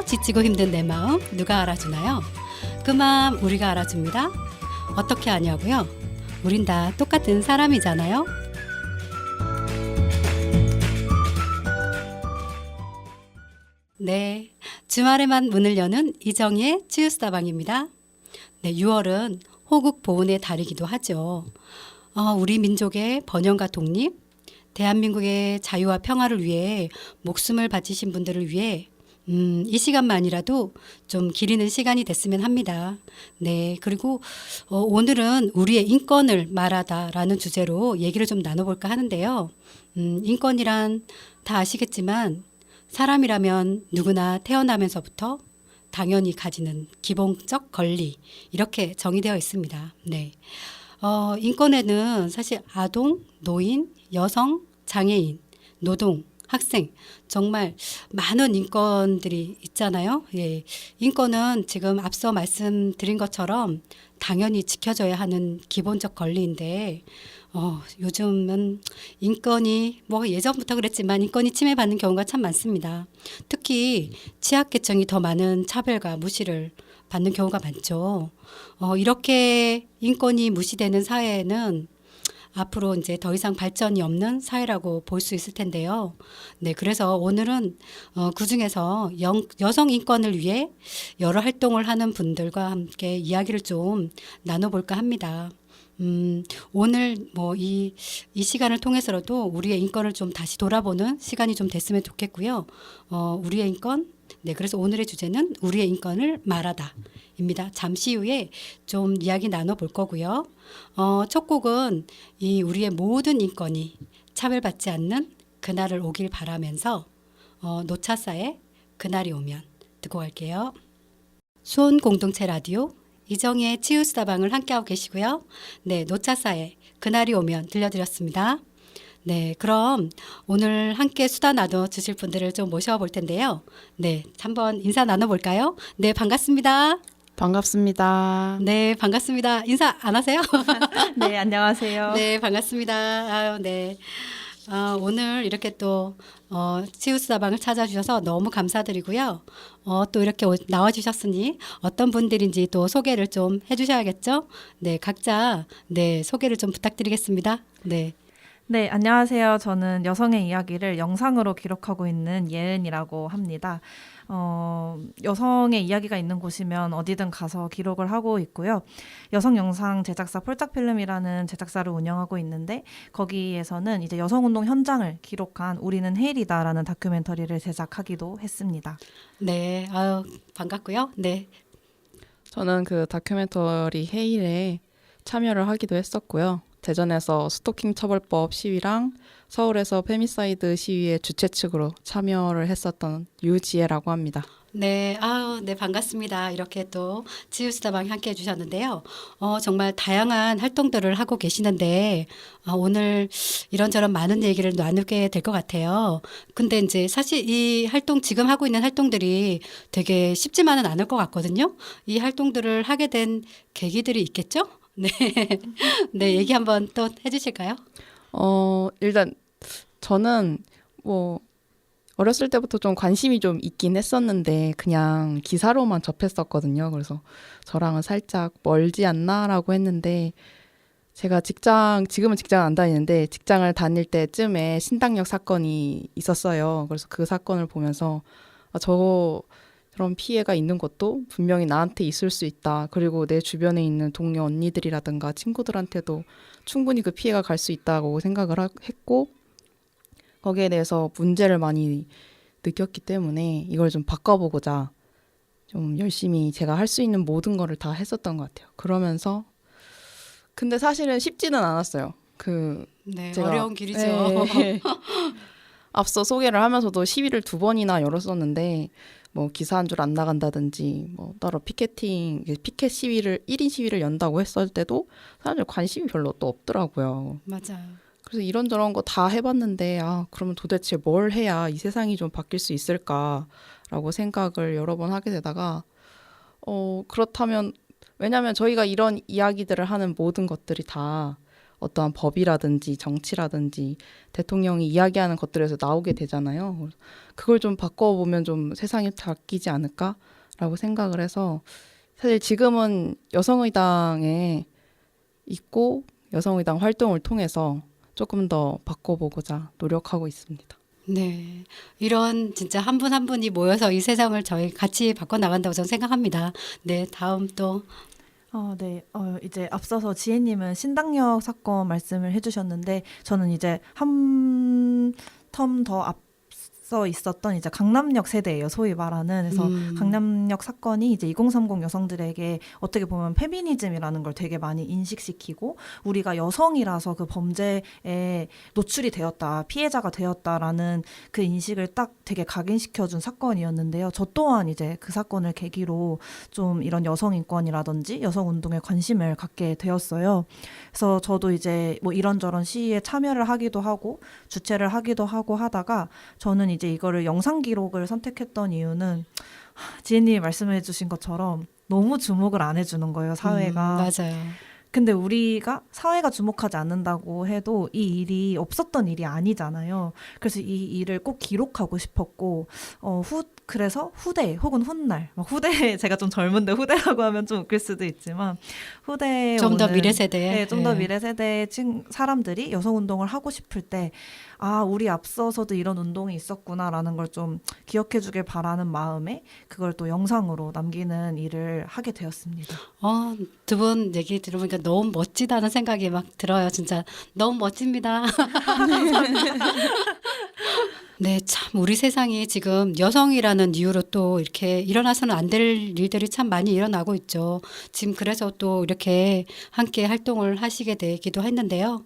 지치고 힘든 내 마음 누가 알아주나요? 그 마음 우리가 알아줍니다. 어떻게 아냐고요? 우린 다 똑같은 사람이잖아요. 네, 주말에만 문을 여는 이정희의 치유스다방입니다. 네, 6월은 호국 보훈의 달이기도 하죠. 우리 민족의 번영과 독립, 대한민국의 자유와 평화를 위해 목숨을 바치신 분들을 위해 이 시간만이라도 좀 기리는 시간이 됐으면 합니다. 네, 그리고 오늘은 우리의 인권을 말하다라는 주제로 얘기를 좀 나눠볼까 하는데요. 인권이란 다 아시겠지만 사람이라면 누구나 태어나면서부터 당연히 가지는 기본적 권리 이렇게 정의되어 있습니다. 네. 인권에는 사실 아동, 노인, 여성, 장애인, 노동, 학생 정말 많은 인권들이 있잖아요. 예. 인권은 지금 앞서 말씀드린 것처럼 당연히 지켜져야 하는 기본적 권리인데 요즘은 인권이 뭐 예전부터 그랬지만 인권이 침해받는 경우가 참 많습니다. 특히 취약계층이 더 많은 차별과 무시를 받는 경우가 많죠. 이렇게 인권이 무시되는 사회는 앞으로 이제 더 이상 발전이 없는 사회라고 볼 수 있을 텐데요. 네, 그래서 오늘은 그중에서 여성 인권을 위해 여러 활동을 하는 분들과 함께 이야기를 좀 나눠볼까 합니다. 오늘 뭐 이 시간을 통해서라도 우리의 인권을 좀 다시 돌아보는 시간이 좀 됐으면 좋겠고요. 우리의 인권, 네, 그래서 오늘의 주제는 우리의 인권을 말하다입니다. 잠시 후에 좀 이야기 나눠볼 거고요. 첫 곡은 이 우리의 모든 인권이 차별받지 않는 그날을 오길 바라면서 노차사의 그날이 오면 듣고 갈게요. 수원 공동체 라디오 이정희의 치유스다방을 함께하고 계시고요. 네, 노차사의 그날이 오면 들려드렸습니다. 네, 그럼 오늘 함께 수다 나눠 주실 분들을 좀 모셔볼 텐데요. 네, 한번 인사 나눠볼까요? 네, 반갑습니다. 반갑습니다. 네, 반갑습니다. 인사 안 하세요? 네, 안녕하세요. 네, 반갑습니다. 아유, 네. 오늘 이렇게 또 치유스다방을 찾아주셔서 너무 감사드리고요. 또 이렇게 나와주셨으니 어떤 분들인지 또 소개를 좀 해주셔야겠죠? 네, 각자 네 소개를 좀 부탁드리겠습니다. 네. 네, 안녕하세요. 저는 여성의 이야기를 영상으로 기록하고 있는 예은이라고 합니다. 여성의 이야기가 있는 곳이면 어디든 가서 기록을 하고 있고요. 여성 영상 제작사 폴짝필름이라는 제작사를 운영하고 있는데 거기에서는 이제 여성운동 현장을 기록한 우리는 헤일이다라는 다큐멘터리를 제작하기도 했습니다. 네, 아유, 반갑고요. 네. 저는 그 다큐멘터리 헤일에 참여를 하기도 했었고요. 대전에서 스토킹 처벌법 시위랑 서울에서 페미사이드 시위의 주최 측으로 참여를 했었던 유지혜라고 합니다. 네, 아유, 네, 반갑습니다. 이렇게 또 치유스다방 함께 해주셨는데요. 정말 다양한 활동들을 하고 계시는데, 오늘 이런저런 많은 얘기를 나누게 될 것 같아요. 근데 이제 사실 이 활동, 지금 하고 있는 활동들이 되게 쉽지만은 않을 것 같거든요. 이 활동들을 하게 된 계기들이 있겠죠? 네. 네, 얘기 한번 또 해주실까요? 일단 저는 뭐 어렸을 때부터 좀 관심이 좀 있긴 했었는데 그냥 기사로만 접했었거든요. 그래서 저랑은 살짝 멀지 않나라고 했는데 제가 지금은 직장 안 다니는데 직장을 다닐 때쯤에 신당역 사건이 있었어요. 그래서 그 사건을 보면서 저런 피해가 있는 것도 분명히 나한테 있을 수 있다. 그리고 내 주변에 있는 동료 언니들이라든가 친구들한테도 충분히 그 피해가 갈 수 있다고 생각을 했고 거기에 대해서 문제를 많이 느꼈기 때문에 이걸 좀 바꿔보고자 좀 열심히 제가 할 수 있는 모든 거를 다 했었던 것 같아요. 그러면서 근데 사실은 쉽지는 않았어요. 네, 제가 어려운 길이죠. 네. 앞서 소개를 하면서도 시위를 2번이나 열었었는데 뭐 기사 한 줄 안 나간다든지 뭐 따로 피켓 시위를 1인 시위를 연다고 했을 때도 사람들 관심이 별로 또 없더라고요. 맞아요. 그래서 이런저런 거 다 해봤는데 그러면 도대체 뭘 해야 이 세상이 좀 바뀔 수 있을까라고 생각을 여러 번 하게 되다가 그렇다면 왜냐하면 저희가 이런 이야기들을 하는 모든 것들이 다 어떠한 법이라든지 정치라든지 대통령이 이야기하는 것들에서 나오게 되잖아요. 그래서 그걸 좀 바꿔보면 좀 세상이 바뀌지 않을까라고 생각을 해서 사실 지금은 여성의당에 있고 여성의당 활동을 통해서 조금 더 바꿔보고자 노력하고 있습니다. 네. 이런 진짜 한 분 한 분이 모여서 이 세상을 저희 같이 바꿔나간다고 저는 생각합니다. 네. 다음 또. 네. 이제 앞서서 지혜님은 신당역 사건 말씀을 해주셨는데 저는 이제 한 텀 더 앞서 있었던 이제 강남역 세대예요. 소위 말하는. 그래서 강남역 사건이 이제 2030 여성들에게 어떻게 보면 페미니즘이라는 걸 되게 많이 인식시키고 우리가 여성이라서 그 범죄에 노출이 되었다, 피해자가 되었다라는 그 인식을 딱 되게 각인시켜준 사건이었는데요. 저 또한 이제 그 사건을 계기로 좀 이런 여성 인권이라든지 여성 운동에 관심을 갖게 되었어요. 그래서 저도 이제 뭐 이런저런 시위에 참여를 하기도 하고 주최를 하기도 하고 하다가 저는 이제 이거를 영상 기록을 선택했던 이유는 지혜님이 말씀해 주신 것처럼 너무 주목을 안 해주는 거예요, 사회가. 맞아요. 근데 우리가 사회가 주목하지 않는다고 해도 이 일이 없었던 일이 아니잖아요. 그래서 이 일을 꼭 기록하고 싶었고, 그래서 후대 혹은 훗날, 후대, 제가 좀 젊은데 후대라고 하면 좀 웃길 수도 있지만, 후대에 좀 더 오는, 미래 세대에. 네, 좀 더 미래 세대의 사람들이 여성 운동을 하고 싶을 때, 우리 앞서서도 이런 운동이 있었구나라는 걸 좀 기억해 주길 바라는 마음에 그걸 또 영상으로 남기는 일을 하게 되었습니다. 두 분 얘기 들어보니까 너무 멋지다는 생각이 막 들어요. 진짜 너무 멋집니다. 네, 참 우리 세상이 지금 여성이라는 이유로 또 이렇게 일어나서는 안 될 일들이 참 많이 일어나고 있죠. 지금 그래서 또 이렇게 함께 활동을 하시게 되기도 했는데요.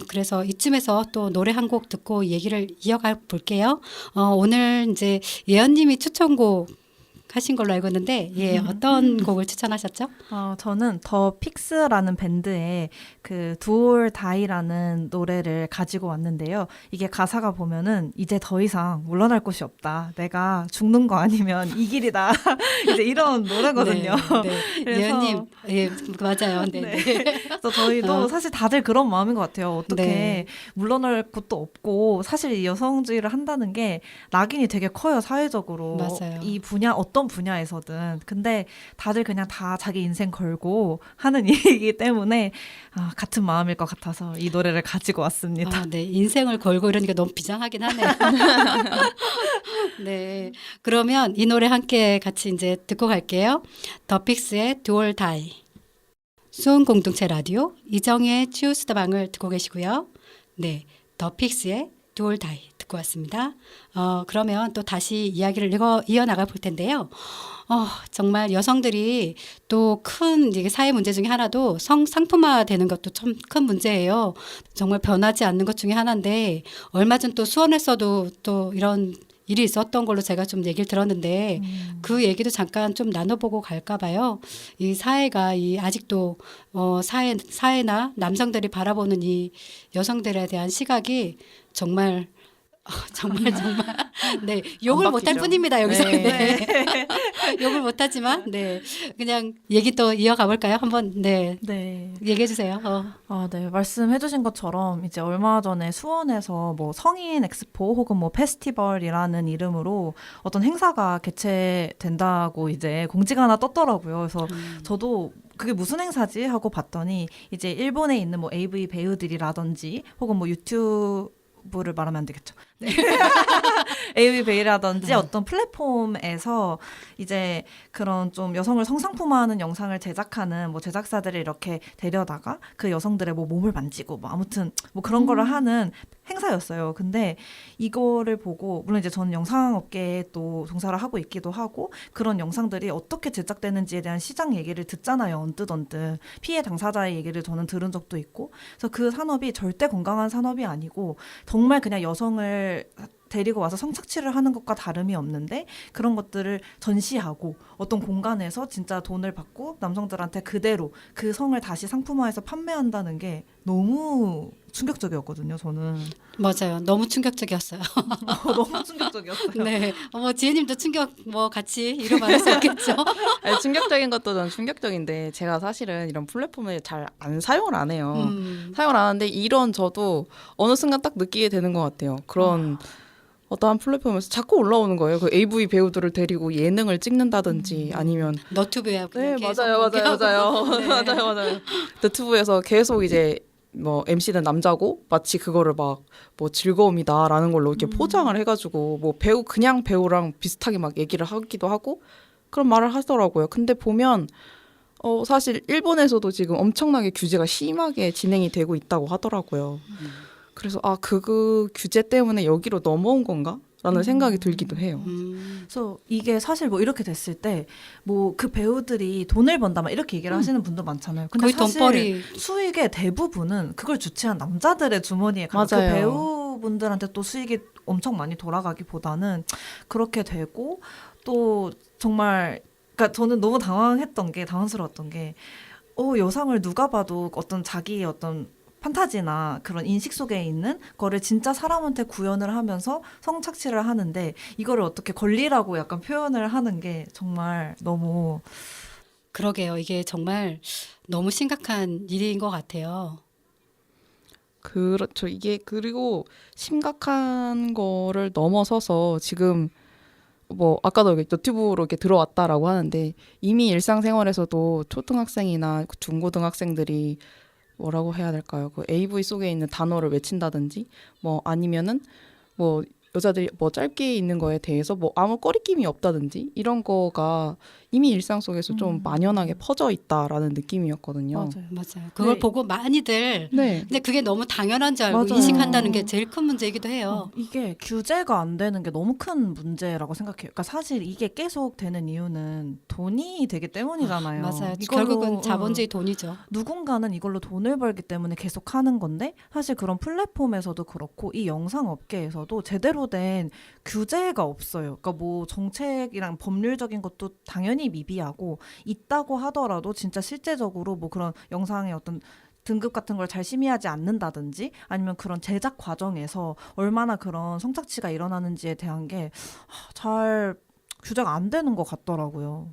그래서 이쯤에서 또 노래 한 곡 듣고 얘기를 이어가 볼게요. 오늘 이제 예언님이 추천곡 하신 걸로 알고 있는데, 예, 어떤 곡을 추천하셨죠? 저는 더 픽스라는 밴드의 그 Do or Die라는 노래를 가지고 왔는데요. 이게 가사가 보면은 이제 더 이상 물러날 곳이 없다. 내가 죽는 거 아니면 이 길이다. 이제 이런 노래거든요. 네, 그래서- 예언님, 예, 맞아요. 네, 네. 네. 그래서 저희도 사실 다들 그런 마음인 것 같아요. 어떻게 네. 물러날 곳도 없고 사실 이 여성주의를 한다는 게 낙인이 되게 커요, 사회적으로. 맞아요. 이 분야 어떤 분야에서든. 근데 다들 그냥 다 자기 인생 걸고 하는 일이기 때문에 같은 마음일 것 같아서 이 노래를 가지고 왔습니다. 네, 인생을 걸고 이러니까 너무 비장하긴 하네요. 네, 그러면 이 노래 함께 같이 이제 듣고 갈게요. 더 픽스의 Do or Die. 수은 공동체 라디오 이정의 치유수다방을 듣고 계시고요. 네, 더 픽스의 Do or Die 듣고 왔습니다. 그러면 또 다시 이야기를 이어나가 볼 텐데요. 정말 여성들이 또 큰 사회 문제 중에 하나도 상품화 되는 것도 참 큰 문제예요. 정말 변하지 않는 것 중에 하나인데 얼마 전 또 수원에서도 또 이런 일이 있었던 걸로 제가 좀 얘기를 들었는데 그 얘기도 잠깐 좀 나눠보고 갈까 봐요. 이 사회가 아직도 사회나 남성들이 바라보는 이 여성들에 대한 시각이 정말 네, 욕을 안 못할 바뀌죠. 뿐입니다, 여기서. 네. 네. 욕을 못하지만, 네. 그냥 얘기 또 이어가 볼까요? 한번, 네. 네. 얘기해 주세요. 네. 말씀해주신 것처럼 이제 얼마 전에 수원에서 뭐 성인 엑스포 혹은 뭐 페스티벌이라는 이름으로 어떤 행사가 개최된다고 이제 공지가 하나 떴더라고요. 그래서 저도 그게 무슨 행사지 하고 봤더니 이제 일본에 있는 뭐 AV 배우들이라든지 혹은 뭐 유튜브를 말하면 안 되겠죠. 네. AV 베이라든지 어떤 플랫폼에서 이제 그런 좀 여성을 성상품화하는 영상을 제작하는 뭐 제작사들을 이렇게 데려다가 그 여성들의 뭐 몸을 만지고 뭐 아무튼 뭐 그런 거를 하는 행사였어요. 근데 이거를 보고 물론 이제 저는 영상 업계에 또 종사를 하고 있기도 하고 그런 영상들이 어떻게 제작되는지에 대한 시장 얘기를 듣잖아요. 언뜻 피해 당사자의 얘기를 저는 들은 적도 있고 그래서 그 산업이 절대 건강한 산업이 아니고 정말 그냥 여성을 데리고 와서 성착취를 하는 것과 다름이 없는데 그런 것들을 전시하고 어떤 공간에서 진짜 돈을 받고 남성들한테 그대로 그 성을 다시 상품화해서 판매한다는 게 너무 충격적이었거든요. 저는 맞아요. 너무 충격적이었어요. 너무 충격적이었어요. 네. 지혜님도 충격 뭐 같이 이루 말할 수 없겠죠. 아니, 충격적인 것도 전 충격적인데 제가 사실은 이런 플랫폼을 잘 안 사용을 안 해요. 사용을 안 하는데 이런 저도 어느 순간 딱 느끼게 되는 것 같아요. 그런 어떠한 플랫폼에서 자꾸 올라오는 거예요. 그 AV 배우들을 데리고 예능을 찍는다든지 아니면 너튜브에 네, 계속 맞아요. 공개하고. 네. 맞아요. 너튜브에서 계속 이제 뭐 MC는 남자고 마치 그거를 막 뭐 즐거움이다라는 걸로 이렇게 포장을 해가지고 뭐 배우 그냥 배우랑 비슷하게 막 얘기를 하기도 하고 그런 말을 하더라고요. 근데 보면 사실 일본에서도 지금 엄청나게 규제가 심하게 진행이 되고 있다고 하더라고요. 그래서 그 규제 때문에 여기로 넘어온 건가? 라는 생각이 들기도 해요. 그래서 이게 사실 뭐 이렇게 됐을 때 뭐 그 배우들이 돈을 번다 막 이렇게 얘기를 하시는 분도 많잖아요. 근데 거의 사실 돈벌이. 수익의 대부분은 그걸 주최한 남자들의 주머니에 가고 그 맞아요. 배우분들한테 또 수익이 엄청 많이 돌아가기보다는 그렇게 되고 또 정말 그러니까 저는 너무 당황스러웠던 게 여성을 누가 봐도 어떤 자기의 어떤 판타지나 그런 인식 속에 있는 거를 진짜 사람한테 구현을 하면서 성착취를 하는데 이거를 어떻게 권리라고 약간 표현을 하는 게 정말 너무 그러게요. 이게 정말 너무 심각한 일인 것 같아요. 그렇죠. 이게 그리고 심각한 거를 넘어서서 지금 뭐 아까도 너튜브로 이렇게 들어왔다라고 하는데 이미 일상생활에서도 초등학생이나 중고등학생들이 뭐라고 해야 될까요? 그 AV 속에 있는 단어를 외친다든지 뭐 아니면은 뭐 여자들이 뭐 짧게 있는 거에 대해서 뭐 아무 꺼리낌이 없다든지 이런 거가 이미 일상 속에서 좀 만연하게 퍼져 있다라는 느낌이었거든요. 맞아요. 그걸 네. 보고 많이들 네. 근데 그게 너무 당연한 줄 알고 맞아요. 인식한다는 게 제일 큰 문제이기도 해요. 이게 규제가 안 되는 게 너무 큰 문제라고 생각해요. 그러니까 사실 이게 계속 되는 이유는 돈이 되기 때문이잖아요. 맞아요. 이걸로, 결국은 자본주의 돈이죠. 누군가는 이걸로 돈을 벌기 때문에 계속 하는 건데 사실 그런 플랫폼에서도 그렇고 이 영상 업계에서도 제대로 된 규제가 없어요. 그러니까 뭐 정책이랑 법률적인 것도 당연히 미비하고 있다고 하더라도 진짜 실제적으로 뭐 그런 영상의 어떤 등급 같은 걸 잘 심의하지 않는다든지 아니면 그런 제작 과정에서 얼마나 그런 성착취가 일어나는지에 대한 게 잘 규제가 안 되는 것 같더라고요.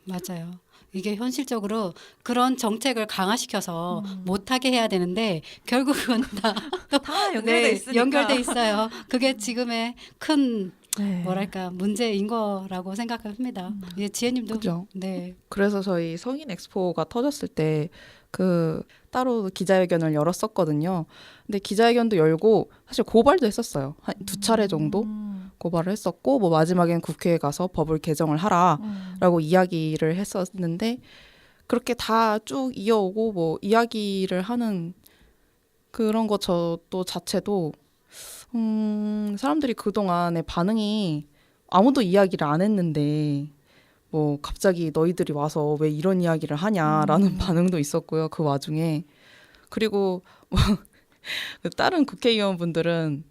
맞아요. 이게 현실적으로 그런 정책을 강화시켜서 못하게 해야 되는데 결국은 다 다 연결돼 있으니까. 연결돼 있어요. 그게 지금의 큰 네. 뭐랄까 문제인 거라고 생각합니다. 예, 지혜님도 그죠. 네. 그래서 저희 성인 엑스포가 터졌을 때 그 따로 기자회견을 열었었거든요. 근데 기자회견도 열고 사실 고발도 했었어요. 한 2차례 정도 고발을 했었고 뭐 마지막엔 국회에 가서 법을 개정을 하라라고 이야기를 했었는데 그렇게 다 쭉 이어오고 뭐 이야기를 하는 그런 것 저도 자체도 사람들이 그동안의 반응이 아무도 이야기를 안 했는데 뭐 갑자기 너희들이 와서 왜 이런 이야기를 하냐라는 반응도 있었고요. 그 와중에 그리고 뭐 다른 국회의원분들은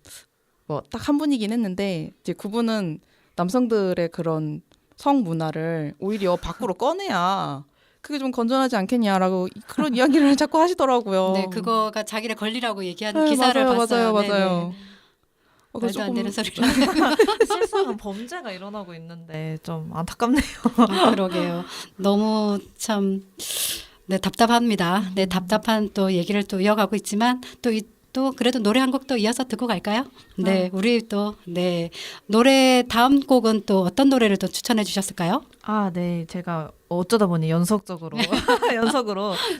뭐 딱 한 분이긴 했는데 이제 그분은 남성들의 그런 성 문화를 오히려 밖으로 꺼내야 그게 좀 건전하지 않겠냐라고 그런 이야기를 자꾸 하시더라고요. 네, 그거가 자기의 권리라고 얘기하는 네, 기사를 맞아요, 봤어요. 맞아요. 말도 안 되는 소리를 실상은 범죄가 일어나고 있는데 좀 안타깝네요. 그러게요. 너무 참 네, 답답합니다. 네, 답답한 또 얘기를 또 이어가고 있지만 또 그래도 노래 한 곡 또 이어서 듣고 갈까요? 네, 우리 또 네, 노래 다음 곡은 또 어떤 노래를 또 추천해 주셨을까요? 네. 제가 어쩌다 보니 연속으로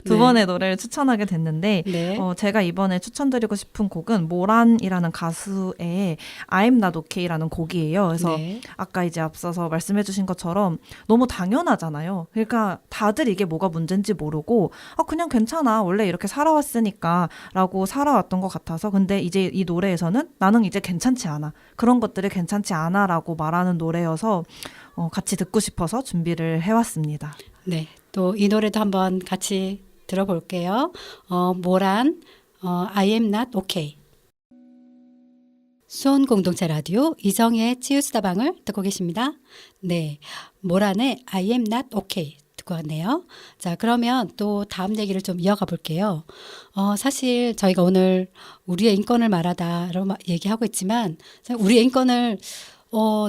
두 네. 번의 노래를 추천하게 됐는데 네. 제가 이번에 추천드리고 싶은 곡은 모란이라는 가수의 I'm Not OK라는 곡이에요. 그래서 네. 아까 이제 앞서서 말씀해주신 것처럼 너무 당연하잖아요. 그러니까 다들 이게 뭐가 문제인지 모르고 그냥 괜찮아. 원래 이렇게 살아왔으니까 라고 살아왔던 것 같아서 근데 이제 이 노래에서는 나는 이제 괜찮지 않아. 그런 것들이 괜찮지 않아 라고 말하는 노래여서 같이 듣고 싶어서 준비를 해왔습니다. 네. 또 이 노래도 한번 같이 들어볼게요. 모란 I am not okay. 수원 공동체 라디오 이정의 치유수다방을 듣고 계십니다. 네, 모란의 I am not okay 듣고 왔네요. 자, 그러면 또 다음 얘기를 좀 이어가 볼게요. 사실 저희가 오늘 우리의 인권을 말하다라고 얘기하고 있지만 우리의 인권을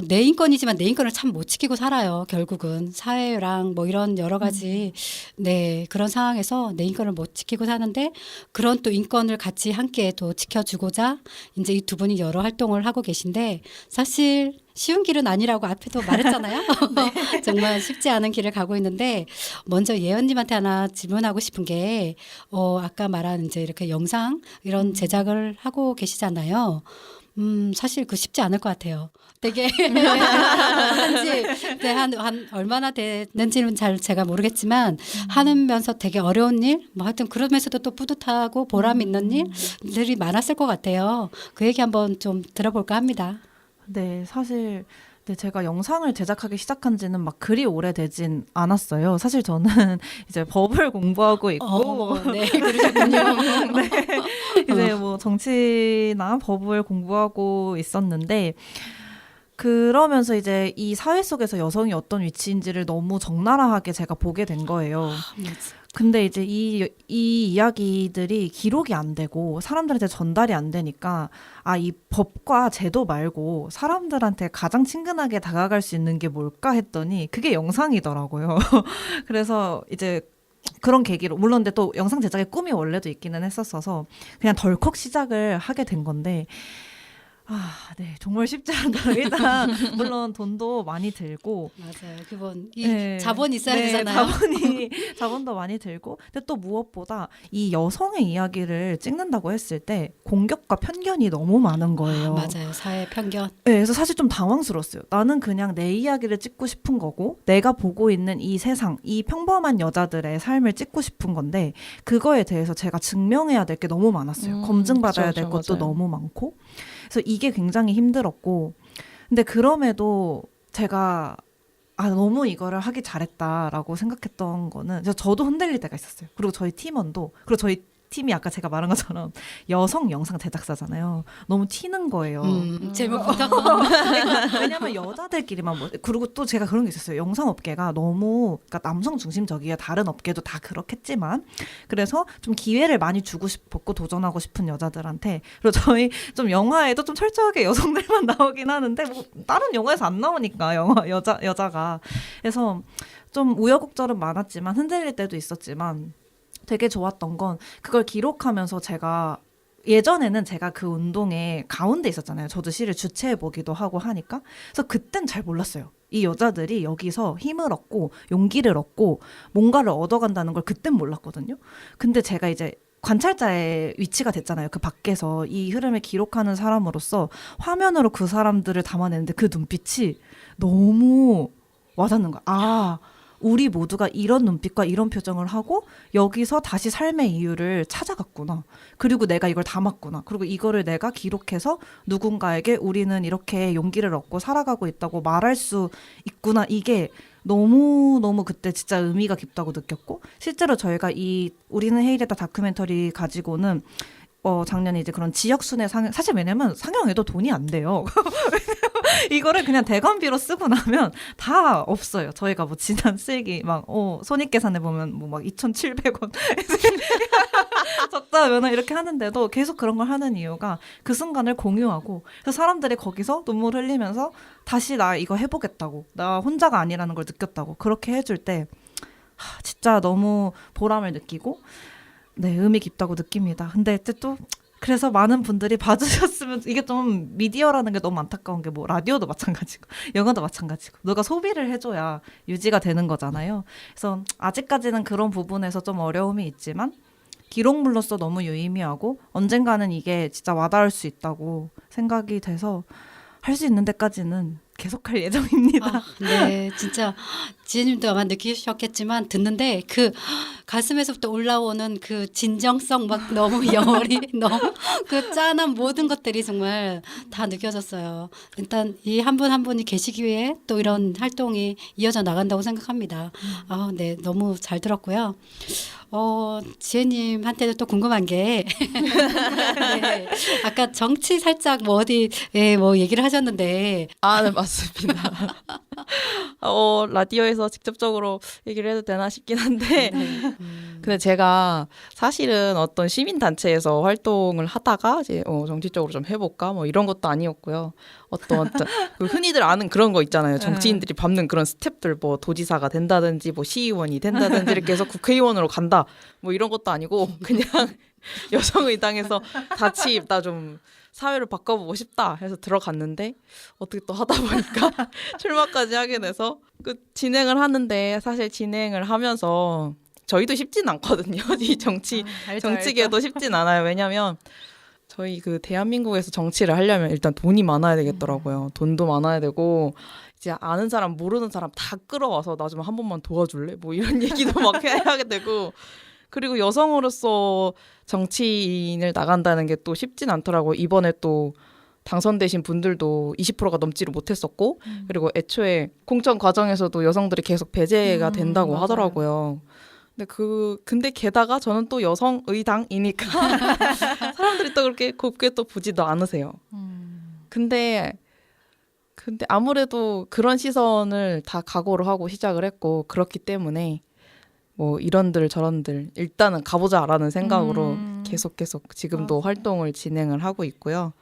내 인권이지만 내 인권을 참 못 지키고 살아요. 결국은 사회랑 뭐 이런 여러 가지 네 그런 상황에서 내 인권을 못 지키고 사는데 그런 또 인권을 같이 함께 또 지켜주고자 이제 이 두 분이 여러 활동을 하고 계신데 사실 쉬운 길은 아니라고 앞에도 말했잖아요. 정말 쉽지 않은 길을 가고 있는데 먼저 예언님한테 하나 질문하고 싶은 게 아까 말한 이제 이렇게 영상 이런 제작을 하고 계시잖아요. 사실 그 쉽지 않을 것 같아요. 되게 한지 네, 한 얼마나 됐는지는 잘 제가 모르겠지만 하면서 되게 어려운 일, 뭐 하여튼 그러면서도 또 뿌듯하고 보람 있는 일들이 많았을 것 같아요. 그 얘기 한번 좀 들어볼까 합니다. 네, 사실 네, 제가 영상을 제작하기 시작한 지는 막 그리 오래되진 않았어요. 사실 저는 이제 법을 공부하고 있고 네, 그러셨군요. 네, 이제 뭐 정치나 법을 공부하고 있었는데 그러면서 이제 이 사회 속에서 여성이 어떤 위치인지를 너무 적나라하게 제가 보게 된 거예요. 근데 이제 이 이야기들이 기록이 안 되고 사람들한테 전달이 안 되니까 이 법과 제도 말고 사람들한테 가장 친근하게 다가갈 수 있는 게 뭘까 했더니 그게 영상이더라고요. 그래서 이제 그런 계기로 물론 근데 또 영상 제작의 꿈이 원래도 있기는 했었어서 그냥 덜컥 시작을 하게 된 건데 네, 정말 쉽지 않아요. 일단 물론 돈도 많이 들고 맞아요. 기본 네, 자본이 있어야 네, 되잖아요. 자본도 많이 들고 근데 또 무엇보다 이 여성의 이야기를 찍는다고 했을 때 공격과 편견이 너무 많은 거예요. 맞아요. 사회 편견. 네, 그래서 사실 좀 당황스러웠어요. 나는 그냥 내 이야기를 찍고 싶은 거고 내가 보고 있는 이 세상, 이 평범한 여자들의 삶을 찍고 싶은 건데 그거에 대해서 제가 증명해야 될 게 너무 많았어요. 검증받아야 될 것도 맞아요. 너무 많고 그래서 이게 굉장히 힘들었고 근데 그럼에도 제가 너무 이거를 하기 잘했다라고 생각했던 거는 저도 흔들릴 때가 있었어요. 그리고 저희 팀원도 그리고 저희 팀이 아까 제가 말한 것처럼 여성 영상 제작사잖아요. 너무 튀는 거예요. 제목부터 왜냐면 여자들끼리만 그리고 또 제가 그런 게 있었어요. 영상 업계가 너무 그러니까 남성 중심적이에요. 다른 업계도 다 그렇겠지만 그래서 좀 기회를 많이 주고 싶었고 도전하고 싶은 여자들한테 그리고 저희 좀 영화에도 좀 철저하게 여성들만 나오긴 하는데 뭐 다른 영화에서 안 나오니까 여자가 그래서 좀 우여곡절은 많았지만 흔들릴 때도 있었지만 되게 좋았던 건 그걸 기록하면서 제가 예전에는 제가 그 운동에 가운데 있었잖아요. 저도 시를 주최해보기도 하고 하니까. 그래서 그땐 잘 몰랐어요. 이 여자들이 여기서 힘을 얻고 용기를 얻고 뭔가를 얻어간다는 걸 그땐 몰랐거든요. 근데 제가 이제 관찰자의 위치가 됐잖아요. 그 밖에서 이 흐름을 기록하는 사람으로서 화면으로 그 사람들을 담아내는데 그 눈빛이 너무 와닿는 거야. 우리 모두가 이런 눈빛과 이런 표정을 하고 여기서 다시 삶의 이유를 찾아갔구나. 그리고 내가 이걸 담았구나. 그리고 이거를 내가 기록해서 누군가에게 우리는 이렇게 용기를 얻고 살아가고 있다고 말할 수 있구나. 이게 너무너무 그때 진짜 의미가 깊다고 느꼈고 실제로 저희가 이 우리는 헤이레다 다큐멘터리 가지고는 작년에 이제 그런 지역 순회 상영 사실 왜냐면 상영해도 돈이 안 돼요. 이거를 그냥 대관비로 쓰고 나면 다 없어요. 저희가 뭐 지난 쓰기 막 손익계산해 보면 뭐 막 2,700원 적자 면허 이렇게 하는데도 계속 그런 걸 하는 이유가 그 순간을 공유하고 그래서 사람들이 거기서 눈물 흘리면서 다시 나 이거 해보겠다고 나 혼자가 아니라는 걸 느꼈다고 그렇게 해줄 때 진짜 너무 보람을 느끼고 네 의미 깊다고 느낍니다. 근데 또 그래서 많은 분들이 봐주셨으면 이게 좀 미디어라는 게 너무 안타까운 게 뭐 라디오도 마찬가지고 영화도 마찬가지고 누가 소비를 해줘야 유지가 되는 거잖아요. 그래서 아직까지는 그런 부분에서 좀 어려움이 있지만 기록물로서 너무 유의미하고 언젠가는 이게 진짜 와닿을 수 있다고 생각이 돼서 할 수 있는 데까지는 계속할 예정입니다. 네, 진짜 지혜님도 아마 느끼셨겠지만 듣는데 그 가슴에서부터 올라오는 그 진정성 막 너무 열이 너무 그 짠한 모든 것들이 정말 다 느껴졌어요. 일단 이 한 분 한 분이 계시기에 또 이런 활동이 이어져 나간다고 생각합니다. 아, 네, 너무 잘 들었고요. 지혜님한테도 또 궁금한 게 네, 아까 정치 살짝 뭐 어디 뭐 얘기를 하셨는데 아, 네, 맞습니다. 라디오에서 직접적으로 얘기를 해도 되나 싶긴 한데, 근데 제가 사실은 어떤 시민단체에서 활동을 하다가 이제 정치적으로 좀 해볼까 뭐 이런 것도 아니었고요. 어떤 그 흔히들 아는 그런 거 있잖아요. 정치인들이 밟는 그런 스텝들, 뭐 도지사가 된다든지 뭐 시의원이 된다든지 이렇게 해서 국회의원으로 간다 뭐 이런 것도 아니고 그냥 여성의당에서 같이 나 좀 사회를 바꿔보고 싶다 해서 들어갔는데 어떻게 또 하다 보니까 출마까지 하게 돼서 그 진행을 하는데 사실 진행을 하면서 저희도 쉽진 않거든요. 이 정치계도 쉽진 않아요. 왜냐하면 저희 그 대한민국에서 정치를 하려면 일단 돈이 많아야 되겠더라고요. 돈도 많아야 되고 이제 아는 사람 모르는 사람 다 끌어와서 나 좀 한 번만 도와줄래? 뭐 이런 얘기도 막 해야 되고 그리고 여성으로서 정치인을 나간다는 게 또 쉽진 않더라고요. 이번에 또 당선되신 분들도 20%가 넘지를 못했었고 그리고 애초에 공천 과정에서도 여성들이 계속 배제가 된다고 맞아요. 하더라고요. 근데 게다가 저는 또 여성의당이니까 사람들이 또 그렇게 곱게 또 보지도 않으세요. 근데 아무래도 그런 시선을 다 각오를 하고 시작을 했고 그렇기 때문에 뭐 이런들 저런들 일단은 가보자라는 생각으로 계속 지금도 활동을 진행을 하고 있고요.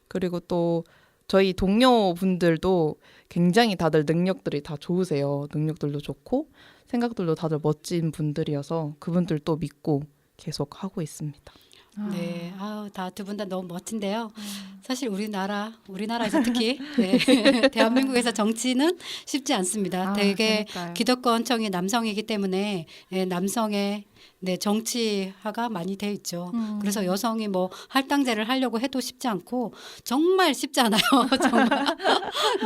그리고 또 저희 동료분들도 굉장히 다들 능력들이 다 좋으세요. 능력들도 좋고 생각들도 다들 멋진 분들이어서 그분들도 믿고 계속 하고 있습니다. 네, 다 두 분 다 너무 멋진데요. 사실 우리나라에서 특히 네, 대한민국에서 정치는 쉽지 않습니다. 되게 그러니까요. 기득권층이 남성이기 때문에 남성의 정치화가 많이 돼 있죠. 그래서 여성이 뭐 할당제를 하려고 해도 쉽지 않고 정말 쉽지 않아요. 정말.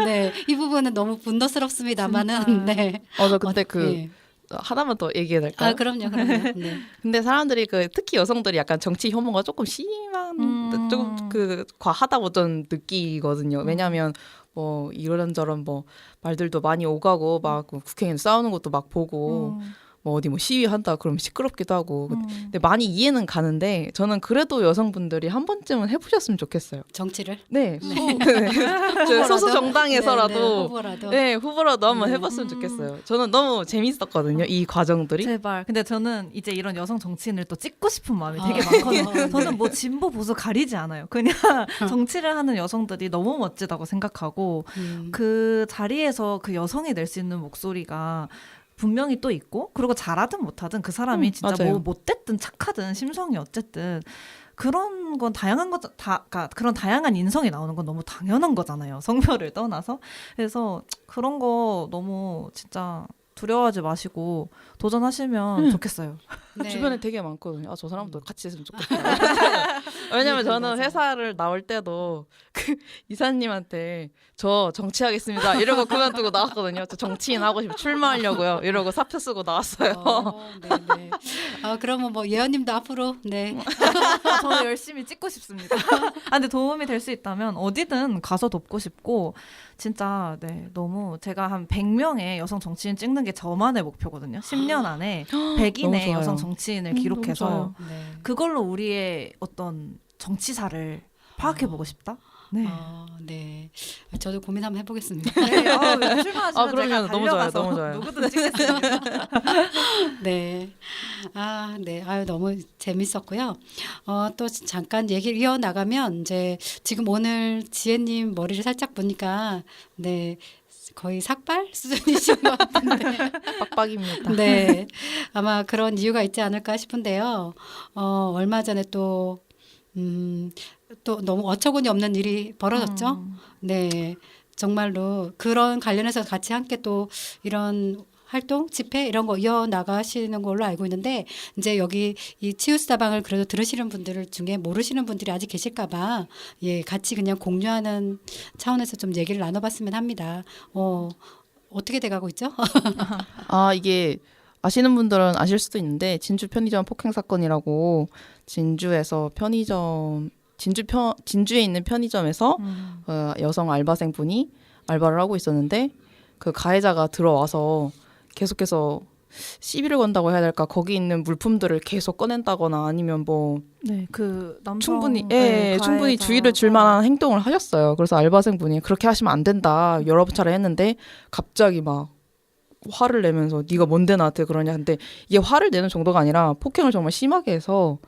네, 이 부분은 너무 분노스럽습니다만은 진짜. 네. 저 근데 네. 하나만 더 얘기해도 될까요? 그럼요. 네. 근데 사람들이 특히 여성들이 약간 정치 혐오가 조금 심한 조금 과하다고 좀 느끼거든요. 왜냐하면 뭐 이런저런 뭐 말들도 많이 오가고 막 국회의원 싸우는 것도 막 보고 뭐 어디 뭐 시위한다 그러면 시끄럽기도 하고 근데 많이 이해는 가는데 저는 그래도 여성분들이 한 번쯤은 해보셨으면 좋겠어요. 정치를 네, 후보라도? 소수 정당에서라도 네, 후보라도. 네, 후보라도 한번 해봤으면 좋겠어요. 저는 너무 재밌었거든요, 이 과정들이. 제발. 근데 저는 이제 이런 여성 정치인을 또 찍고 싶은 마음이 되게 많거든요. 네. 저는 뭐 진보 보수 가리지 않아요. 그냥 정치를 하는 여성들이 너무 멋지다고 생각하고 그 자리에서 그 여성이 낼 수 있는 목소리가 분명히 또 있고 그리고 잘하든 못하든 그 사람이 진짜 맞아요. 뭐 못됐든 착하든 심성이 어쨌든 그런 건 다양한 그러니까 그런 다양한 인성이 나오는 건 너무 당연한 거잖아요. 성별을 떠나서. 그래서 그런 거 너무 진짜 두려워하지 마시고 도전하시면 좋겠어요. 네. 주변에 되게 많거든요. 저 사람도 같이 했으면 좋겠다. 왜냐면 저는 맞아요. 회사를 나올 때도 그 이사님한테 저 정치하겠습니다. 이러고 그만두고 나왔거든요. 저 정치인 하고 싶어 출마하려고요. 이러고 사표 쓰고 나왔어요. 네네. 그러면 뭐 예언님도 앞으로 저는 열심히 찍고 싶습니다. 근데 도움이 될 수 있다면 어디든 가서 돕고 싶고 진짜 너무 제가 한 100명의 여성 정치인 찍는 게 저만의 목표거든요. 10년 안에 너무 100인의 좋아요. 여성 정치인을 너무 기록해서 좋아요. 그걸로 우리의 어떤 정치사를 파악해보고 싶다. 네. 네. 저도 고민 한번 해보겠습니다. 출마하시면 그러면 제가 너무 좋아요, 달려가서 너무 좋아요. 누구든 찍겠습니다. 네. 네. 너무 재밌었고요. 또 잠깐 얘기를 이어나가면 이제 지금 오늘 지혜님 머리를 살짝 보니까 거의 삭발 수준이신 것 같은데. 빡빡입니다. 네. 아마 그런 이유가 있지 않을까 싶은데요. 얼마 전에 또 너무 어처구니 없는 일이 벌어졌죠. 네. 정말로 그런 관련해서 같이 함께 또 이런 활동, 집회 이런 거 이어나가시는 걸로 알고 있는데 이제 여기 이 치유스다방을 그래도 들으시는 분들 중에 모르시는 분들이 아직 계실까 봐 같이 그냥 공유하는 차원에서 좀 얘기를 나눠봤으면 합니다. 어떻게 돼가고 있죠? 아, 이게 아시는 분들은 아실 수도 있는데 진주 편의점 폭행 사건이라고 진주에서 진주에 있는 편의점에서 여성 알바생 분이 알바를 하고 있었는데 그 가해자가 들어와서 계속해서 시비를 건다고 해야 될까? 거기 있는 물품들을 계속 꺼낸다거나 아니면 뭐 네, 그 남성 충분히 네, 충분히 가해자가 주의를 줄 만한 행동을 하셨어요. 그래서 알바생 분이 그렇게 하시면 안 된다 여러 차례 했는데 갑자기 막 화를 내면서 네가 뭔데 나한테 그러냐. 근데 이게 화를 내는 정도가 아니라 폭행을 정말 심하게 해서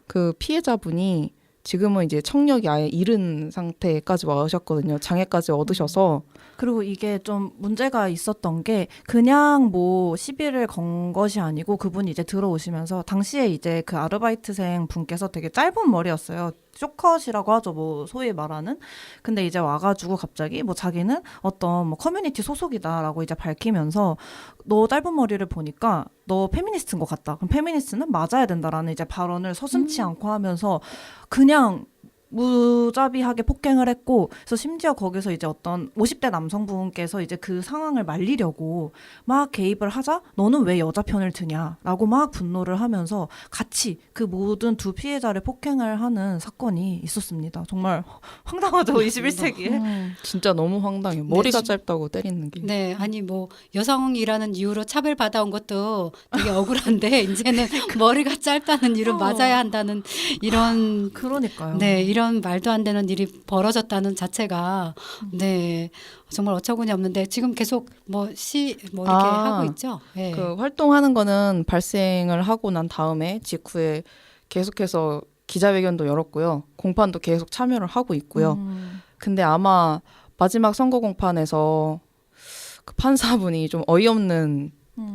그 피해자분이 지금은 이제 청력이 아예 잃은 상태까지 와셨거든요. 장애까지 얻으셔서 그리고 이게 좀 문제가 있었던 게 그냥 뭐 시비를 건 것이 아니고 그분이 이제 들어오시면서 당시에 이제 그 아르바이트생 분께서 되게 짧은 머리였어요. 쇼컷이라고 하죠. 뭐 소위 말하는. 근데 이제 와가지고 갑자기 뭐 자기는 어떤 뭐 커뮤니티 소속이다라고 이제 밝히면서 너 짧은 머리를 보니까 너 페미니스트인 것 같다. 그럼 페미니스트는 맞아야 된다라는 이제 발언을 서슴지 않고 하면서 그냥 무자비하게 폭행을 했고, 그래서 심지어 거기서 이제 어떤 50대 남성분께서 이제 그 상황을 말리려고 막 개입을 하자 너는 왜 여자 편을 드냐라고 막 분노를 하면서 같이 그 모든 두 피해자를 폭행을 하는 사건이 있었습니다. 정말 황당하죠, 21세기에. 진짜 너무 황당해요. 머리가 네, 짧다고 때리는 게. 네, 아니 뭐 여성이라는 이유로 차별 받아온 것도 되게 억울한데 이제는 머리가 짧다는 이유로 맞아야 한다는 이런 그러니까요. 네, 이런 말도 안 되는 일이 벌어졌다는 자체가 네, 정말 어처구니 없는데 지금 계속 뭐 이렇게 하고 있죠. 네. 그 활동하는 거는 발생을 하고 난 다음에 직후에 계속해서 기자회견도 열었고요. 공판도 계속 참여를 하고 있고요. 근데 아마 마지막 선거 공판에서 그 판사분이 좀 어이없는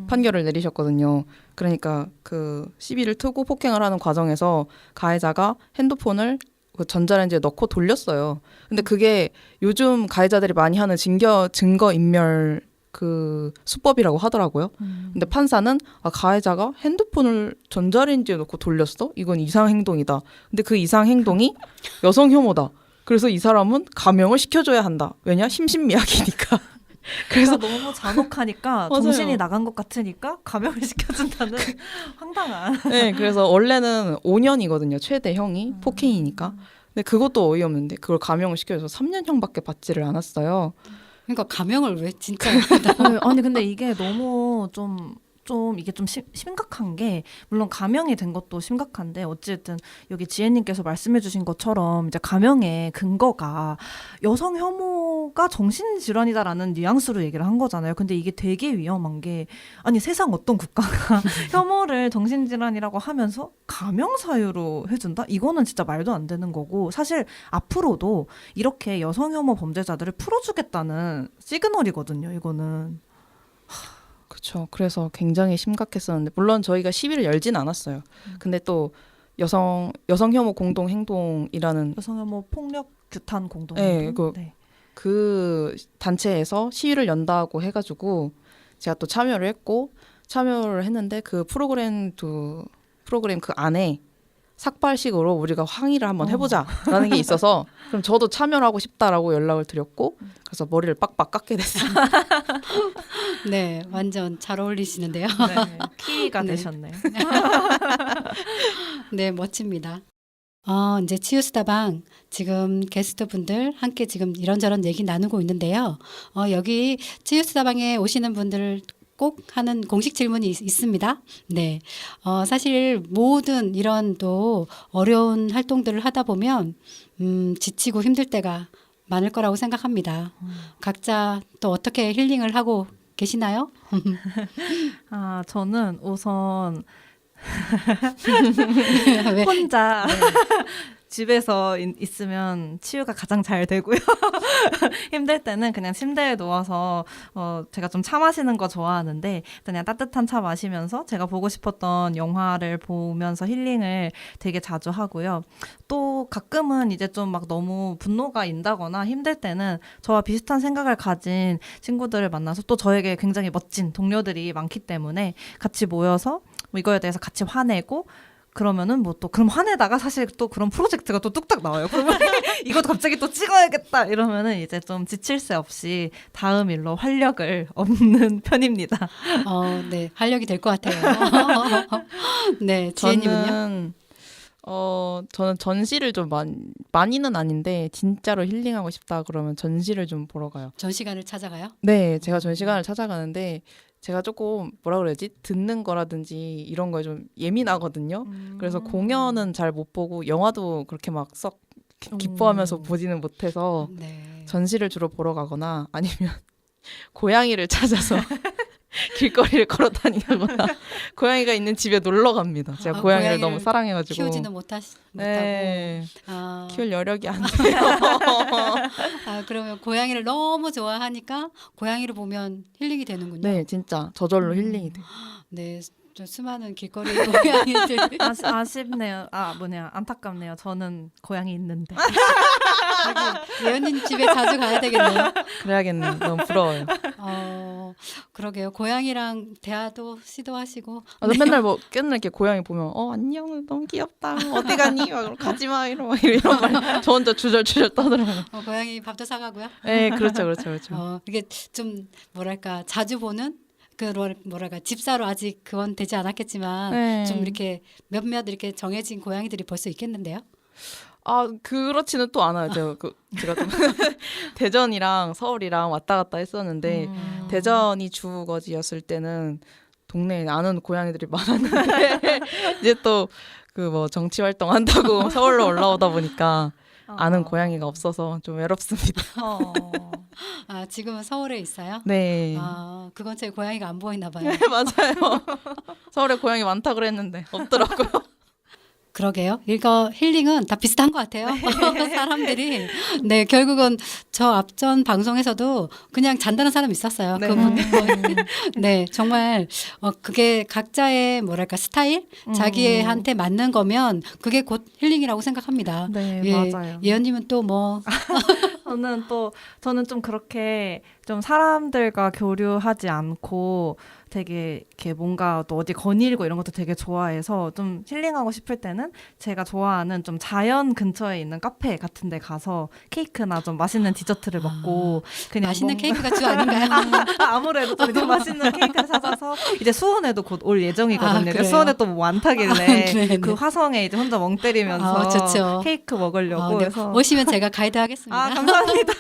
판결을 내리셨거든요. 그러니까 그 시비를 트고 폭행을 하는 과정에서 가해자가 핸드폰을 그 전자레인지에 넣고 돌렸어요. 근데 그게 요즘 가해자들이 많이 하는 증거 인멸 그 수법이라고 하더라고요. 근데 판사는 가해자가 핸드폰을 전자레인지에 넣고 돌렸어? 이건 이상 행동이다. 근데 그 이상 행동이 여성 혐오다. 그래서 이 사람은 감형을 시켜줘야 한다. 왜냐? 심신미약이니까. 그래서 그러니까 너무 잔혹하니까 맞아요. 정신이 나간 것 같으니까 감형을 시켜준다는 황당한. 네, 그래서 원래는 5년이거든요. 최대형이 폭행이니까. 근데 그것도 어이없는데 그걸 감형을 시켜줘서 3년형밖에 받지를 않았어요. 그러니까 감형을 왜 진짜 네, 아니 근데 이게 너무 좀 이게 좀 심각한 게 물론 감형이 된 것도 심각한데 어쨌든 여기 지혜님께서 말씀해주신 것처럼 이제 감형의 근거가 여성 혐오가 정신질환이다라는 뉘앙스로 얘기를 한 거잖아요. 근데 이게 되게 위험한 게 아니 세상 어떤 국가가 혐오를 정신질환이라고 하면서 감형 사유로 해준다? 이거는 진짜 말도 안 되는 거고 사실 앞으로도 이렇게 여성 혐오 범죄자들을 풀어주겠다는 시그널이거든요. 이거는. 그렇죠. 그래서 굉장히 심각했었는데 물론 저희가 시위를 열진 않았어요. 근데 또 여성 혐오 공동 행동이라는 여성 혐오 폭력 규탄 공동 네, 행동. 그 단체에서 시위를 연다고 해가지고 제가 또 참여를 했는데 그 프로그램 그 안에 삭발식으로 우리가 항의를 한번 해보자라는 게 있어서 그럼 저도 참여를 하고 싶다라고 연락을 드렸고 그래서 머리를 빡빡 깎게 됐어요. 네, 완전 잘 어울리시는데요. 네, 키가 네. 되셨네요. 네, 멋집니다. 이제 치유스다방 지금 게스트분들 함께 지금 이런저런 얘기 나누고 있는데요. 여기 치유스다방에 오시는 분들 꼭 하는 공식 질문이 있습니다. 네. 사실 모든 이런 또 어려운 활동들을 하다 보면 지치고 힘들 때가 많을 거라고 생각합니다. 각자 또 어떻게 힐링을 하고 계시나요? 아, 저는 우선 왜? 혼자 집에서 있으면 치유가 가장 잘 되고요. 힘들 때는 그냥 침대에 누워서 제가 좀 차 마시는 거 좋아하는데 그냥 따뜻한 차 마시면서 제가 보고 싶었던 영화를 보면서 힐링을 되게 자주 하고요. 또 가끔은 이제 좀 막 너무 분노가 인다거나 힘들 때는 저와 비슷한 생각을 가진 친구들을 만나서 또 저에게 굉장히 멋진 동료들이 많기 때문에 같이 모여서 뭐 이거에 대해서 같이 화내고 그러면은 뭐 또 그럼 화내다가 사실 또 그런 프로젝트가 또 뚝딱 나와요. 그러면 이것도 갑자기 또 찍어야겠다 이러면은 이제 좀 지칠 새 없이 다음 일로 활력을 얻는 편입니다. 네, 활력이 될 것 같아요. 네, 지혜님은요? 저는 전시를 좀 많이는 아닌데 진짜로 힐링하고 싶다 그러면 전시를 좀 보러 가요. 전시관을 찾아가요? 네, 제가 전시관을 찾아가는데 제가 조금 뭐라 그래야지? 듣는 거라든지 이런 거에 좀 예민하거든요. 그래서 공연은 잘 못 보고 영화도 그렇게 막 썩 기뻐하면서 보지는 못해서 네. 전시를 주로 보러 가거나 아니면 고양이를 찾아서 길거리를 걸어 다니거나 고양이가 있는 집에 놀러 갑니다. 제가 고양이를 고양이를 너무 사랑해가지고 키우지는 못하고. 네, 아, 키울 여력이 안 돼요. 그러면 고양이를 너무 좋아하니까 고양이를 보면 힐링이 되는군요. 네, 진짜 저절로 힐링이 돼요. 네, 저 수많은 길거리 고양이들. 아쉽네요. 안타깝네요. 저는 고양이 있는데. 예언님 집에 자주 가야 되겠네요. 그래야겠네. 너무 부러워요. 그러게요. 고양이랑 대화도 시도하시고. 맨날 맨날 이렇게 고양이 보면 안녕 너무 귀엽다 어디 가니 막 가지마 이런 말 저 혼자 주절주절 떠들어요. 고양이 밥도 사가고요. 네, 그렇죠. 이게 좀 뭐랄까 자주 보는 뭐랄까 집사로 아직 그건 되지 않았겠지만 네. 좀 이렇게 몇몇 이렇게 정해진 고양이들이 벌써 있겠는데요. 그렇지는 또 않아요. 제가 좀 대전이랑 서울이랑 왔다 갔다 했었는데 대전이 주거지였을 때는 동네에 아는 고양이들이 많았는데 이제 또 그 뭐 정치 활동 한다고 서울로 올라오다 보니까 아는 고양이가 없어서 좀 외롭습니다. 지금은 서울에 있어요? 네. 그 근처에 고양이가 안 보이나 봐요. 네, 맞아요. 서울에 고양이 많다 그랬는데 없더라고요. 그러게요. 이거 힐링은 다 비슷한 것 같아요. 사람들이. 네, 결국은 저 앞전 방송에서도 그냥 잔다는 사람이 있었어요. 네. 그분들. 네, 정말 그게 각자의 뭐랄까 스타일, 자기한테 맞는 거면 그게 곧 힐링이라고 생각합니다. 네, 예, 맞아요. 예언님은 또 뭐 저는 좀 그렇게 좀 사람들과 교류하지 않고 되게 이렇게 뭔가 또 어디 거닐고 이런 것도 되게 좋아해서 좀 힐링하고 싶을 때는 제가 좋아하는 좀 자연 근처에 있는 카페 같은 데 가서 케이크나 좀 맛있는 디저트를 먹고 그냥 맛있는 케이크가 주 아닌가요? 아무래도 좀 이제 맛있는 케이크를 찾아서 이제 수원에도 곧 올 예정이거든요. 그래요? 수원에 또 뭐 많다길래 네네. 그 화성에 이제 혼자 멍 때리면서 좋죠. 케이크 먹으려고 네. 해서 오시면 제가 가이드 하겠습니다. 감사합니다.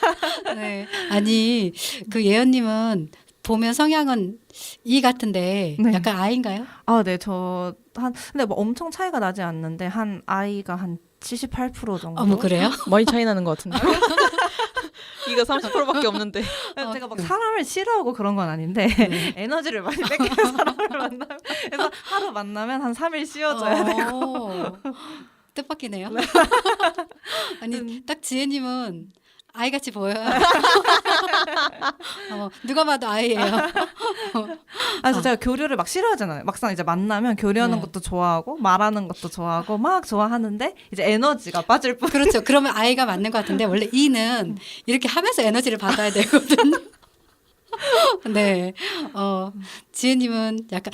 네. 아니 그 예언님은 보면 성향은 E 같은데 네. 약간 I인가요? 네, 근데 뭐 엄청 차이가 나지 않는데 아이가 한 78% 정도. 뭐 그래요? 많이 차이 나는 것 같은데. 이거 30%밖에 없는데. 제가 막 사람을 싫어하고 그런 건 아닌데 에너지를 많이 뺏기는 사람을 만나면 그래서 하루 만나면 한 3일 쉬어줘야 되고. 뜻밖이네요. 아니 딱 지혜님은 아이같이 보여요. 누가 봐도 아이예요. 그래서 제가 교류를 막 싫어하잖아요. 막상 이제 만나면 교류하는 네. 것도 좋아하고 말하는 것도 좋아하고 막 좋아하는데 이제 에너지가 빠질 뿐. 그렇죠. 그러면 아이가 맞는 것 같은데 원래 E는 이렇게 하면서 에너지를 받아야 되거든요. 네. 지혜님은 약간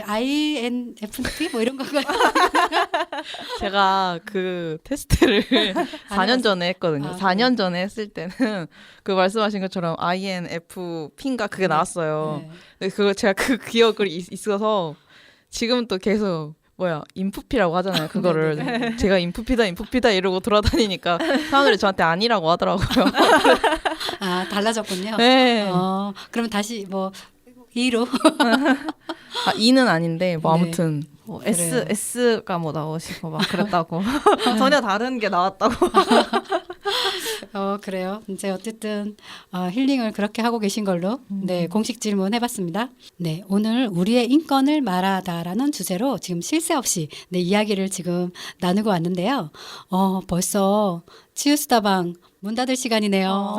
INFP 뭐 이런 건가요? 제가 그 테스트를 4년 전에 했거든요. 4년 전에 했을 때는 그 말씀하신 것처럼 INFP인가 그게 나왔어요. 네. 근데 그거 제가 그 기억을 있어서 지금 또 계속 인프피라고 하잖아요. 그거를 제가 인프피다 이러고 돌아다니니까 사람들이 저한테 아니라고 하더라고요. 달라졌군요. 네. 그러면 다시 뭐 E로 E는 아닌데 뭐 네. 아무튼 뭐 그래요. S가 뭐 나오시고 막 그랬다고. 전혀 다른 게 나왔다고. 그래요. 이제 어쨌든 힐링을 그렇게 하고 계신 걸로 네, 공식 질문 해봤습니다. 네, 오늘 우리의 인권을 말하다라는 주제로 지금 쉴 새 없이 네, 이야기를 지금 나누고 왔는데요. 벌써 치유스다방 문 닫을 시간이네요.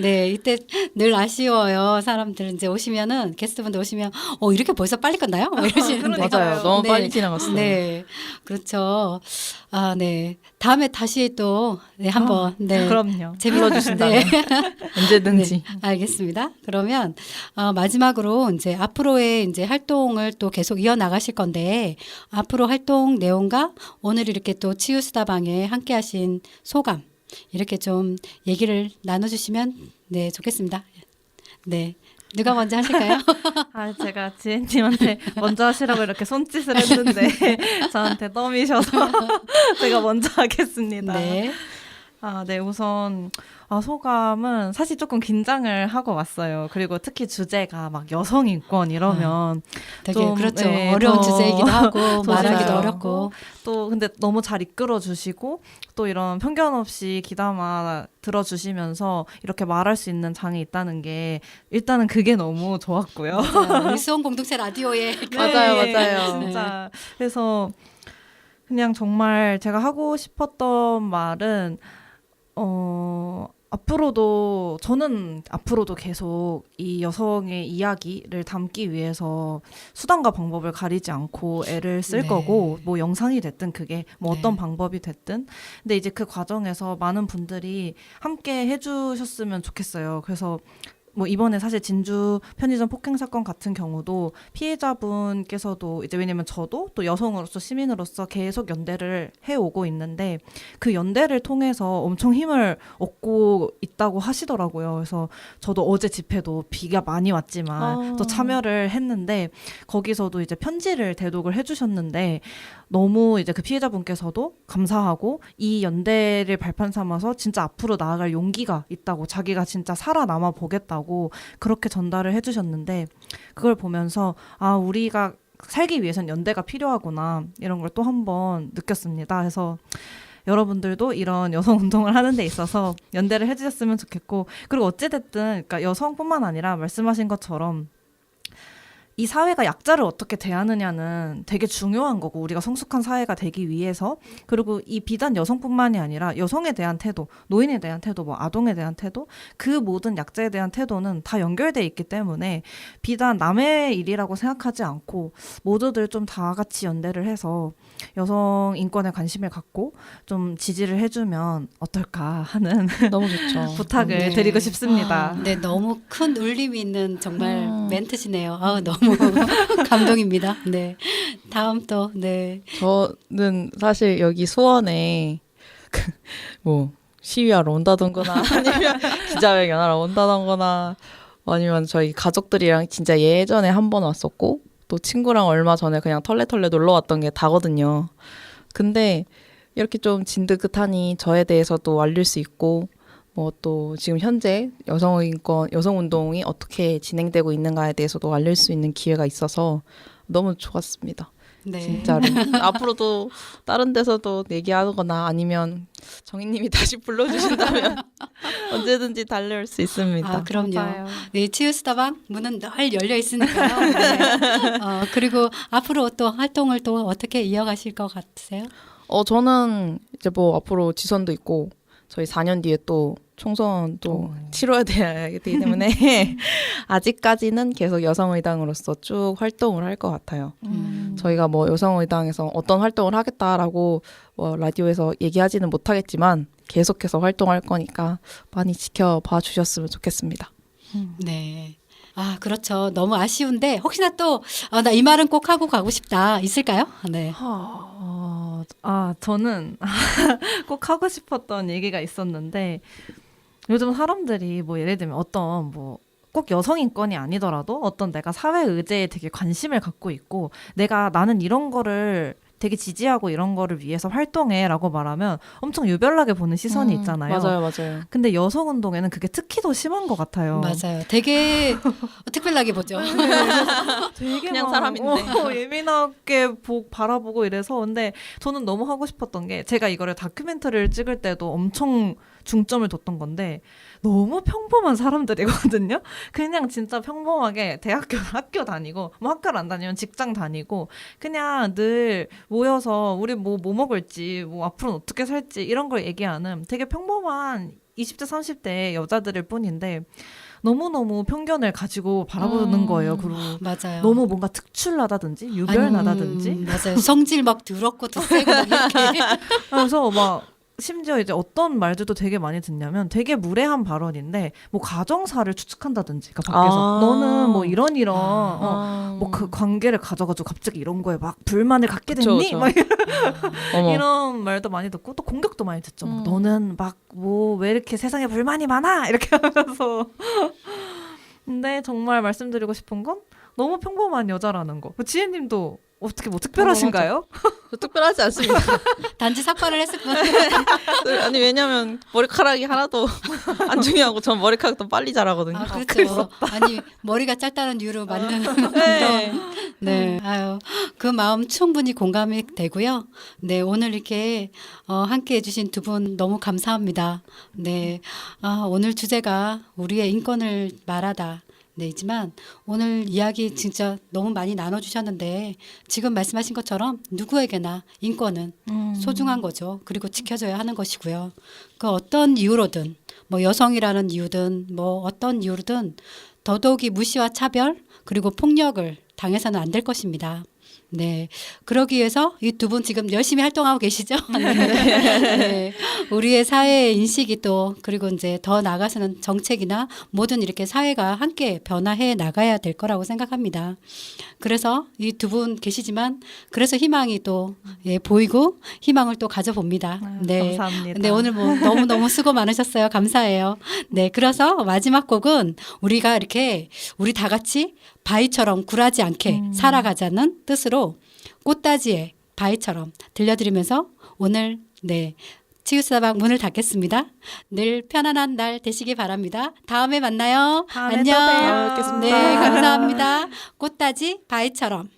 네, 이때 늘 아쉬워요. 사람들 이제 오시면은 게스트분들 오시면 이렇게 벌써 빨리 끝나요? 이러시는데. 그러니까요. 맞아요. 너무 네. 빨리 지나갔어요. 네, 그렇죠. 아, 네. 다음에 다시 또 네, 한번 네. 그럼요. 불러주신다면 언제든지. 네, 알겠습니다. 그러면 마지막으로 이제 앞으로의 이제 활동을 또 계속 이어나가실 건데 앞으로 활동 내용과 오늘 이렇게 또 치유수다방에 함께하신 소감 이렇게 좀 얘기를 나눠주시면 네 좋겠습니다. 네. 누가 먼저 하실까요? 아, 제가 지혜님한테 먼저 하시라고 이렇게 손짓을 했는데 저한테 떠미셔서 제가 먼저 하겠습니다. 네. 아, 네, 우선 소감은 사실 조금 긴장을 하고 왔어요. 그리고 특히 주제가 막 여성 인권 이러면 되게 좀, 그렇죠. 네, 어려운 더 주제이기도 하고 말하기도 맞아요. 어렵고 또 근데 너무 잘 이끌어 주시고 또 이런 편견 없이 귀담아 들어주시면서 이렇게 말할 수 있는 장이 있다는 게 일단은 그게 너무 좋았고요. 맞아요. 우리 수원 공동체 라디오에 맞아요. 진짜. 그래서 그냥 정말 제가 하고 싶었던 말은 저는 앞으로도 계속 이 여성의 이야기를 담기 위해서 수단과 방법을 가리지 않고 애를 쓸 네. 거고, 뭐 영상이 됐든 그게 뭐 네. 어떤 방법이 됐든. 근데 이제 그 과정에서 많은 분들이 함께 해주셨으면 좋겠어요. 그래서 뭐 이번에 사실 진주 편의점 폭행 사건 같은 경우도 피해자분께서도 이제 왜냐면 저도 또 여성으로서 시민으로서 계속 연대를 해오고 있는데 그 연대를 통해서 엄청 힘을 얻고 있다고 하시더라고요. 그래서 저도 어제 집회도 비가 많이 왔지만 또 참여를 했는데 거기서도 이제 편지를 대독을 해주셨는데 너무 이제 그 피해자분께서도 감사하고 이 연대를 발판 삼아서 진짜 앞으로 나아갈 용기가 있다고 자기가 진짜 살아남아 보겠다고 그렇게 전달을 해주셨는데 그걸 보면서 우리가 살기 위해선 연대가 필요하구나 이런 걸 또 한 번 느꼈습니다. 그래서 여러분들도 이런 여성 운동을 하는 데 있어서 연대를 해주셨으면 좋겠고 그리고 어찌됐든 그러니까 여성뿐만 아니라 말씀하신 것처럼 이 사회가 약자를 어떻게 대하느냐는 되게 중요한 거고 우리가 성숙한 사회가 되기 위해서 그리고 이 비단 여성뿐만이 아니라 여성에 대한 태도, 노인에 대한 태도, 뭐 아동에 대한 태도 그 모든 약자에 대한 태도는 다 연결돼 있기 때문에 비단 남의 일이라고 생각하지 않고 모두들 좀 다 같이 연대를 해서 여성 인권에 관심을 갖고 좀 지지를 해주면 어떨까 하는 너무 좋죠. 부탁을 네. 드리고 싶습니다. 네, 너무 큰 울림이 있는 정말 멘트시네요. 너무 감동입니다. 네. 다음 또, 네. 저는 사실 여기 수원에 뭐 시위하러 온다던거나 아니면 기자회견 하러 온다던거나 아니면 저희 가족들이랑 진짜 예전에 한 번 왔었고 또 친구랑 얼마 전에 그냥 털레털레 놀러 왔던 게 다거든요. 근데 이렇게 좀 진득하니 저에 대해서도 알릴 수 있고 뭐 또 지금 현재 여성인권, 여성운동이 어떻게 진행되고 있는가에 대해서도 알릴 수 있는 기회가 있어서 너무 좋았습니다. 네. 진짜로. 앞으로도 다른 데서도 얘기하거나 아니면 정희님이 다시 불러주신다면 언제든지 달려올 수 있습니다. 그럼요. 맞아요. 네, 치유스다방 문은 늘 열려 있으니까요. 네. 그리고 앞으로 또 활동을 또 어떻게 이어가실 것 같으세요? 저는 이제 뭐 앞으로 지선도 있고 저희 4년 뒤에 또 총선 또 치러야 되기 때문에 아직까지는 계속 여성의당으로서 쭉 활동을 할 것 같아요. 저희가 뭐 여성의당에서 어떤 활동을 하겠다라고 라디오에서 얘기하지는 못하겠지만 계속해서 활동할 거니까 많이 지켜봐 주셨으면 좋겠습니다. 네. 그렇죠. 너무 아쉬운데 혹시나 또 나 이 말은 꼭 하고 가고 싶다 있을까요? 네. 저는 꼭 하고 싶었던 얘기가 있었는데 요즘 사람들이 뭐 예를 들면 어떤 뭐 꼭 여성 인권이 아니더라도 어떤 내가 사회 의제에 되게 관심을 갖고 있고 나는 이런 거를 되게 지지하고 이런 거를 위해서 활동해라고 말하면 엄청 유별나게 보는 시선이 있잖아요. 맞아요. 근데 여성 운동에는 그게 특히 더 심한 것 같아요. 맞아요. 되게 특별하게 보죠. 되게 그냥 막, 사람인데. 예민하게 바라보고 이래서 근데 저는 너무 하고 싶었던 게 제가 이거를 다큐멘터리를 찍을 때도 엄청 중점을 뒀던 건데 너무 평범한 사람들이거든요. 그냥 진짜 평범하게 학교 다니고 뭐 학교를 안 다니면 직장 다니고 그냥 늘 모여서 우리 뭐 먹을지 뭐 앞으로는 어떻게 살지 이런 걸 얘기하는 되게 평범한 20대, 30대 여자들일 뿐인데 너무너무 편견을 가지고 바라보는 거예요. 그리고 맞아요. 너무 뭔가 특출나다든지 유별나다든지 맞아요. 성질 막 더럽고 더 세고 막 이렇게. 그래서 막 심지어 이제 어떤 말들도 되게 많이 듣냐면 되게 무례한 발언인데 뭐 가정사를 추측한다든지 그러니까 밖에서 너는 뭐 이런 뭐 그 관계를 가져가지고 갑자기 이런 거에 막 불만을 갖게 그쵸, 됐니? 그쵸. 막 어머. 이런 말도 많이 듣고 또 공격도 많이 듣죠. 막 음. 너는 막 뭐 왜 이렇게 세상에 불만이 많아? 이렇게 하면서 근데 정말 말씀드리고 싶은 건 너무 평범한 여자라는 거. 지혜님도 어떻게 뭐 특별하신가요? 특별하지 않습니다. 단지 삭발을 했을 뿐. 아니 왜냐면 머리카락이 하나도 안 중요하고 전 머리카락도 빨리 자라거든요. 아, 그렇죠. 아니 머리가 짧다는 이유로 만든. 네. 네, 아유, 그 마음 충분히 공감이 되고요. 네, 오늘 이렇게 함께 해주신 두 분 너무 감사합니다. 네, 오늘 주제가 우리의 인권을 말하다. 네지만 오늘 이야기 진짜 너무 많이 나눠주셨는데 지금 말씀하신 것처럼 누구에게나 인권은 소중한 거죠. 그리고 지켜져야 하는 것이고요. 그 어떤 이유로든 뭐 여성이라는 이유든 뭐 어떤 이유로든 더더욱이 무시와 차별 그리고 폭력을 당해서는 안 될 것입니다. 네, 그러기 위해서 이 두 분 지금 열심히 활동하고 계시죠? 네, 우리의 사회의 인식이 또 그리고 이제 더 나아가서는 정책이나 모든 이렇게 사회가 함께 변화해 나가야 될 거라고 생각합니다. 그래서 이 두 분 계시지만 그래서 희망이 또 보이고 희망을 또 가져봅니다. 네, 감사합니다. 네, 오늘 뭐 너무너무 수고 많으셨어요. 감사해요. 네, 그래서 마지막 곡은 우리가 이렇게 우리 다 같이 바위처럼 굴하지 않게 살아가자는 뜻으로 꽃다지의 바위처럼 들려드리면서 오늘 네 치유사방 문을 닫겠습니다. 늘 편안한 날 되시기 바랍니다. 다음에 만나요. 다음에 안녕. 또 봬요. 네, 감사합니다. 꽃다지 바위처럼.